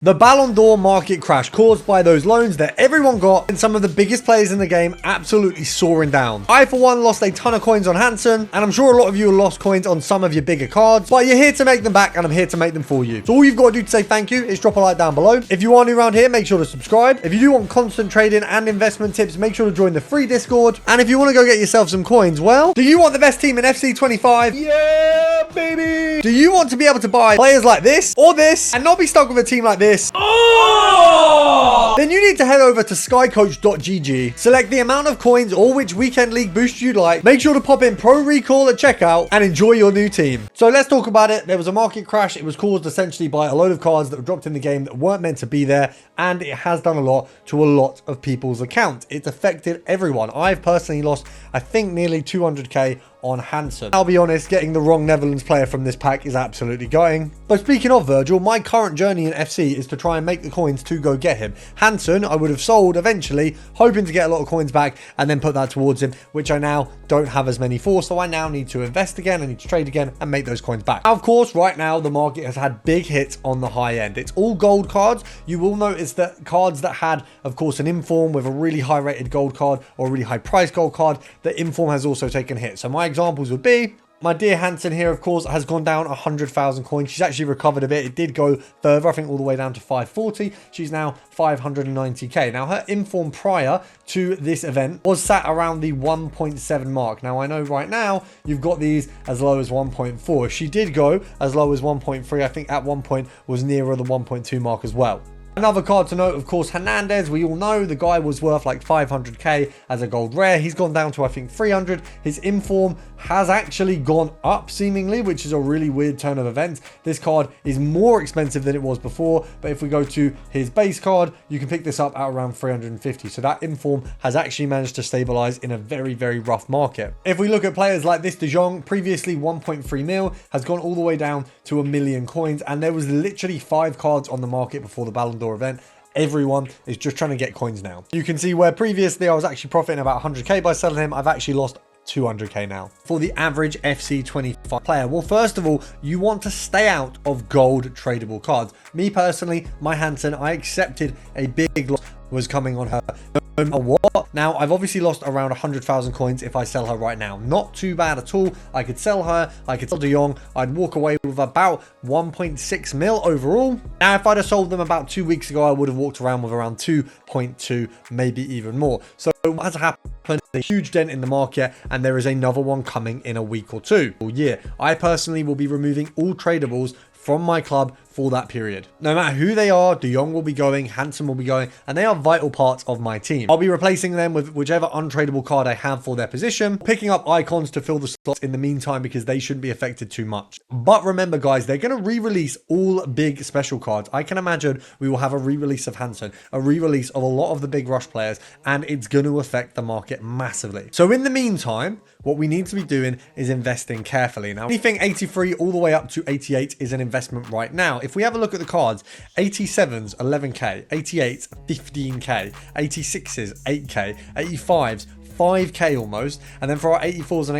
The Ballon d'Or market crash caused by those loans that everyone got and some of the biggest players in the game absolutely soaring down. I, for one, lost a ton of coins on Hansen, and I'm sure a lot of you lost coins on some of your bigger cards, but you're here to make them back, and I'm here to make them for you. So all you've got to do to say thank you is drop a like down below. If you are new around here, make sure to subscribe. If you do want constant trading and investment tips, make sure to join the free Discord. And if you want to go get yourself some coins, well, do you want the best team in FC 25? Yeah, baby! Do you want to be able to buy players like this or this and not be stuck with a team like this? Oh! Then you need to head over to skycoach.gg, select the amount of coins or which weekend league boost you'd like, make sure to pop in Pro Recall at checkout, and enjoy your new team. So let's talk about it. There was a market crash. It was caused essentially by a load of cards that were dropped in the game that weren't meant to be there, and it has done a lot to a lot of people's accounts. It's affected everyone. I've personally lost, I think, nearly 200k on Hansen. I'll be honest, getting the wrong Netherlands player from this pack is absolutely gutting. But speaking of Virgil, my current journey in FC is to try and make the coins to go get him. Hansen, I would have sold eventually, hoping to get a lot of coins back and then put that towards him, which I now don't have as many for, so I now need to invest again, I need to trade again and make those coins back. Now, of course, right now the market has had big hits on the high end. It's all gold cards. You will notice that cards that had, of course, an inform with a really high rated gold card or a really high price gold card, the inform has also taken hits. So my examples would be my dear Hansen here, of course, has gone down 100,000 coins. She's actually recovered a bit. It did go further, I think all the way down to 540. She's now 590k. Now, her inform prior to this event was sat around the 1.7 mark. Now, I know right now you've got these as low as 1.4. She did go as low as 1.3. I think at one point was nearer the 1.2 mark as well. Another card to note, of course, Hernandez. We all know the guy was worth like 500k as a gold rare. He's gone down to, I think, 300. His inform has actually gone up seemingly, which is a really weird turn of events. This card is more expensive than it was before, but if we go to his base card, you can pick this up at around 350. So that inform has actually managed to stabilize in a very, very rough market. If we look at players like this De Jong, previously 1.3 mil, has gone all the way down to 1 million coins, and there was literally 5 cards on the market before the Ballon d'Or event. Everyone is just trying to get coins now. You can see where previously I was actually profiting about 100k by selling him, I've actually lost 200k now. For the average FC 25 player, well, first of all, you want to stay out of gold tradable cards. Me personally, my Hansen, I accepted a big loss was coming on her no matter what. Now, I've obviously lost around 100,000 coins if I sell her right now. Not too bad at all. I could sell her, I could sell De Jong, I'd walk away with about 1.6 mil overall. Now, if I'd have sold them about 2 weeks ago, I would have walked around with around 2.2, maybe even more. So what has happened? A huge dent in the market, and there is another one coming in a week or two. I personally will be removing all tradables from my club for that period. No matter who they are, De Jong will be going, Hansen will be going, and they are vital parts of my team. I'll be replacing them with whichever untradeable card I have for their position, picking up icons to fill the slots in the meantime because they shouldn't be affected too much. But remember, guys, they're going to re-release all big special cards. I can imagine we will have a re-release of Hansen, a re-release of a lot of the big rush players, and it's going to affect the market massively. So in the meantime, what we need to be doing is investing carefully. Now, anything 83 all the way up to 88 is an investment right now. If we have a look at the cards, 87s 11k, 88s 15k, 86s 8k, 85s 5k almost, and then for our 84s and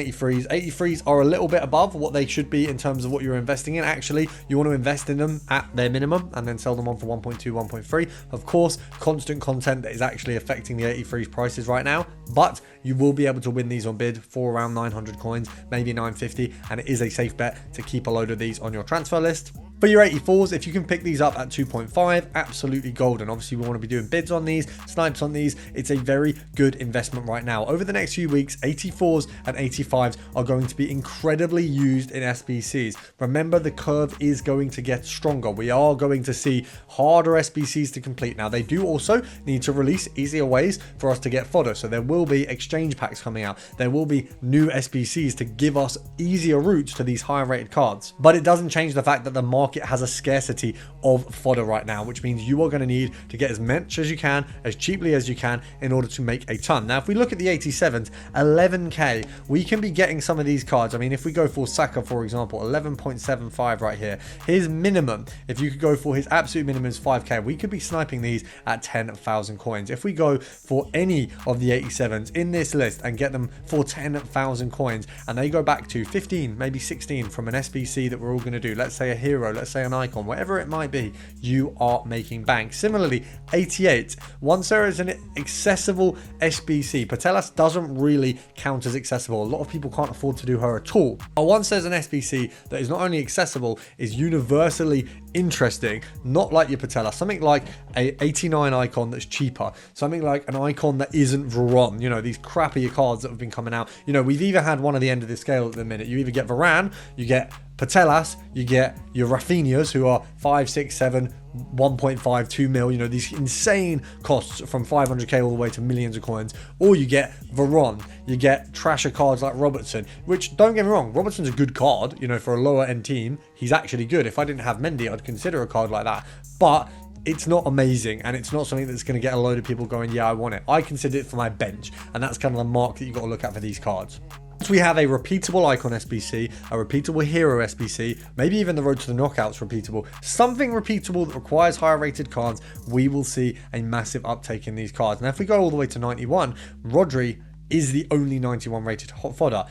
83s are a little bit above what they should be in terms of what you're investing in. Actually, you want to invest in them at their minimum and then sell them on for 1.2, 1.3. Of course, constant content that is actually affecting the 83s prices right now, but you will be able to win these on bid for around 900 coins, maybe 950, and it is a safe bet to keep a load of these on your transfer list. For your 84s, if you can pick these up at 2.5, absolutely golden. Obviously, we want to be doing bids on these, snipes on these. It's a very good investment right now. Over the next few weeks, 84s and 85s are going to be incredibly used in SBCs. Remember, the curve is going to get stronger. We are going to see harder SBCs to complete. Now, they do also need to release easier ways for us to get fodder. So there will be exchange packs coming out. There will be new SBCs to give us easier routes to these higher rated cards. But it doesn't change the fact that the market has a scarcity of fodder right now, which means you are going to need to get as much as you can, as cheaply as you can, in order to make a ton. Now, if we look at the 87s, 11k, we can be getting some of these cards. I mean, if we go for Saka, for example, 11.75 right here, his minimum, if you could go for his absolute minimum is 5k, we could be sniping these at 10,000 coins. If we go for any of the 87s in this list and get them for 10,000 coins, and they go back to 15, maybe 16 from an SBC that we're all going to do, let's say a hero, let's say an icon, whatever it might be, you are making bank. Similarly, 88, once there is an accessible SBC, Patelas doesn't really count as accessible. A lot of people can't afford to do her at all. But once there's an SBC that is not only accessible, is universally interesting, not like your Patelas, something like a 89 icon that's cheaper, something like an icon that isn't Varane, you know, these crappier cards that have been coming out. You know, we've either had one at the end of the scale at the minute. You either get Varane, you get Patelas, you get your Rafinhas, who are 5, 6, 7, 1.5, 2 mil, you know, these insane costs from 500k all the way to millions of coins, or you get Varane, you get trasher cards like Robertson, which, don't get me wrong, Robertson's a good card, you know, for a lower end team, he's actually good. If I didn't have Mendy, I'd consider a card like that, but it's not amazing, and it's not something that's going to get a load of people going, yeah, I want it. I consider it for my bench, and that's kind of the mark that you've got to look at for these cards. Once we have a repeatable icon SBC, a repeatable hero SBC, maybe even the road to the knockouts repeatable, something repeatable that requires higher rated cards, we will see a massive uptake in these cards. Now, if we go all the way to 91, Rodri is the only 91 rated hot fodder.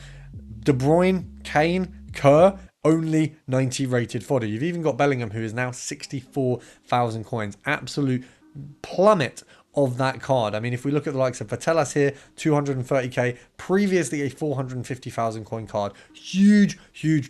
De Bruyne, Kane, Kerr, only 90 rated fodder. You've even got Bellingham, who is now 64,000 coins. Absolute plummet of that card. I mean, if we look at the likes of Patelas here, 230k, previously a 450,000 coin card. Huge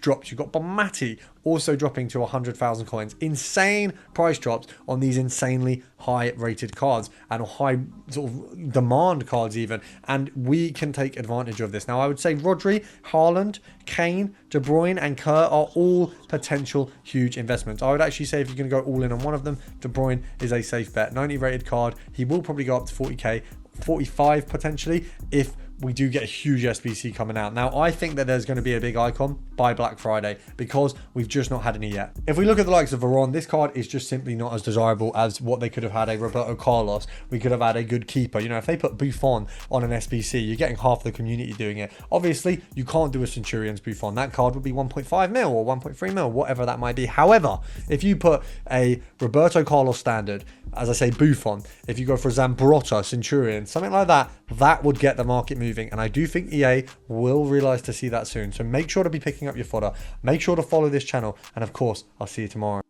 drops. You've got Bomati also dropping to 100,000 coins. Insane price drops on these insanely high rated cards and high sort of demand cards even, and we can take advantage of this. Now, I would say Rodri, Haaland, Kane, De Bruyne and Kerr are all potential huge investments. I would actually say if you're going to go all in on one of them, De Bruyne is a safe bet. 90 rated card. He will probably go up to 40k, 45 potentially if we do get a huge SBC coming out. Now, I think that there's going to be a big icon by Black Friday because we've just not had any yet. If we look at the likes of Varane, this card is just simply not as desirable as what they could have had a Roberto Carlos. We could have had a good keeper. You know, if they put Buffon on an SBC, you're getting half the community doing it. Obviously, you can't do a Centurion's Buffon. That card would be 1.5 mil or 1.3 mil, whatever that might be. However, if you put a Roberto Carlos standard, as I say, Buffon, if you go for Zambrotta, Centurion, something like that, that would get the market moving. And I do think EA will realize to see that soon. So make sure to be picking up your fodder. Make sure to follow this channel. And of course, I'll see you tomorrow.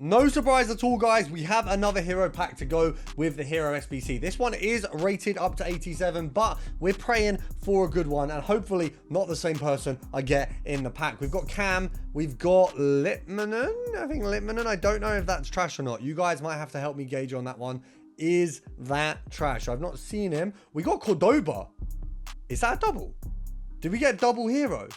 No surprise at all, guys. We have another hero pack to go with the hero SBC. This one is rated up to 87, but we're praying for a good one and hopefully not the same person I get in the pack. We've got Cam, we've got Litmanen. I think Litmanen. I don't know if that's trash or not. You guys might have to help me gauge on that one. Is that trash? I've not seen him. We got Cordoba. Is that a double? Did we get double hero?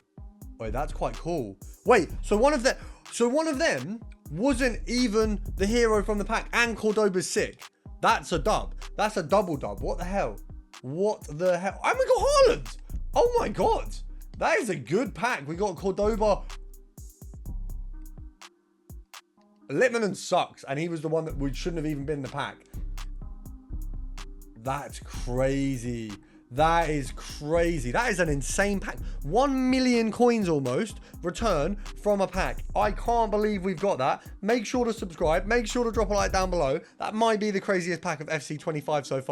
Wait, that's quite cool. Wait, so one of them wasn't even the hero from the pack, and Cordoba's sick. That's a dub. That's a double dub. What the hell? What the hell? And we got Haaland. Oh my god. That is a good pack. We got Cordoba. Litmanen sucks, and he was the one that we shouldn't have even been in the pack. That's crazy. That is crazy. That is an insane pack. 1 million coins almost return from a pack. I can't believe we've got that. Make sure to subscribe. Make sure to drop a like down below. That might be the craziest pack of FC25 so far.